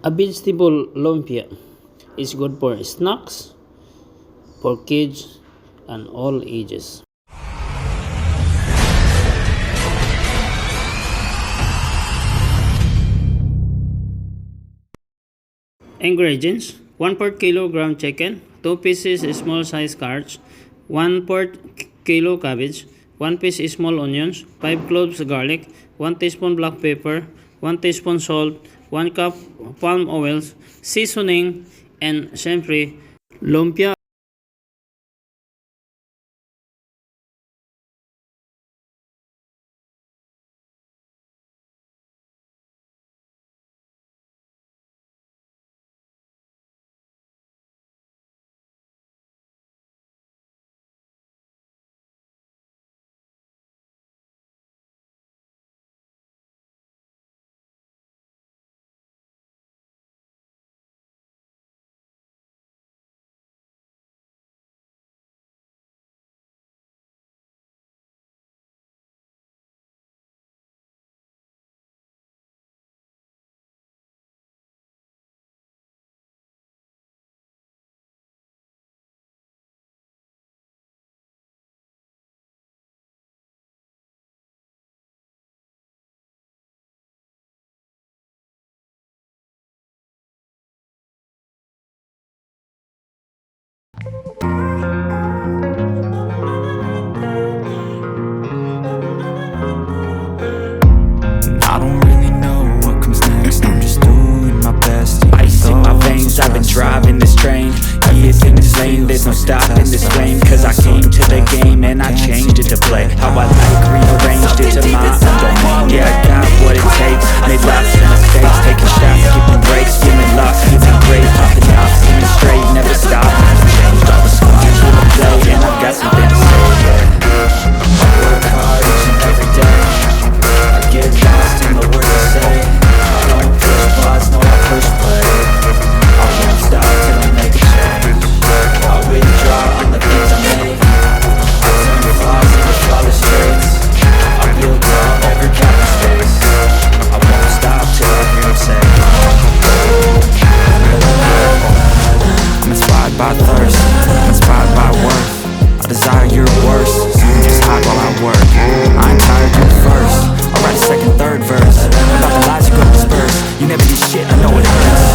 A vegetable lumpia is good for snacks, for kids, and all ages. Ingredients: 1/4 kilogram chicken, 2 pieces small size carrots, 1/4 kilo cabbage, 1 piece small onions, 5 cloves garlic, 1 teaspoon black pepper, 1 teaspoon salt, 1 cup palm oils, seasoning, and syempre lumpia. I don't really know what comes next, I'm just doing my best. Ice in my veins, I've been driving this train. He is in this lane, there's no stopping this flame. Cause I came to the game and I changed it to play how I like, rearranged it to my own domain. Yeah, I got what it takes, made lots of mistakes, taking shots, skipping breaks, feeling lost, feeling great, popping off, seeing straight, never stop. Changed all the scars with the blade, and I've got something to say, yeah. I work hard each and every day, I get lost in the words I say. I don't push pause, no I push play. I won't stop till I make a change. I withdraw on the things I make. I turn flaws into flawless traits. I build tall, never cap in space. I won't stop till I hear him say, I'm inspired by thirst, I'm inspired by worth. I desire your worst, so you just hide while I work. I ain't tired, you first. I'll write a second, third verse about the lies you go disperse. You never did shit, I know it hurts.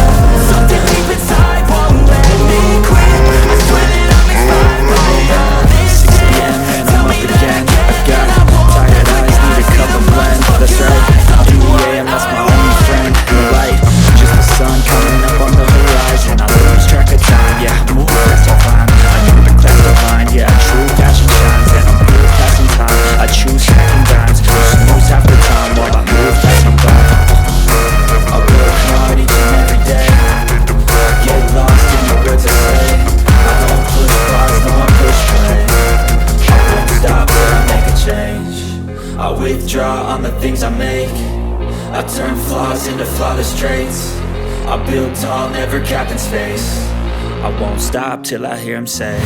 Something deep inside won't let me quit. I swear that I'm inspired by all this 6 p.m. and I'm up again. I got tired eyes, need a cup of blend. That's right, 3 a.m. that's my only friend. In the light, just the sun coming up on the horizon. I lose track of time, yeah, I move fast to climb. I know the class divine, yeah, true passion shines. And I'm good passing time, I choose stacking dimes. Snooze half the time while I move past my time. I work hard each and every day, get lost in the words I say. I don't push pause, no I push play. I won't stop till I make a change. I withdraw on the things I make. I turn flaws into flawless traits. I build tall, never capped in space. I won't stop till I hear him say,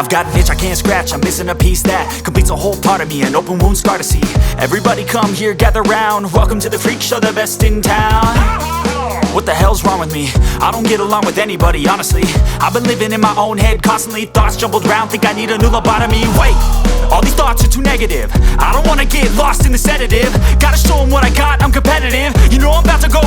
I've got an itch I can't scratch, I'm missing a piece that completes a whole part of me, an open wound scar to see. Everybody come here, gather round, welcome to the freak show, the best in town. What the hell's wrong with me? I don't get along with anybody, honestly. I've been living in my own head constantly, thoughts jumbled round, think I need a new lobotomy. Wait, all these thoughts are too negative, I don't wanna get lost in the sedative. Gotta show them what I got, I'm competitive. You know I'm about to go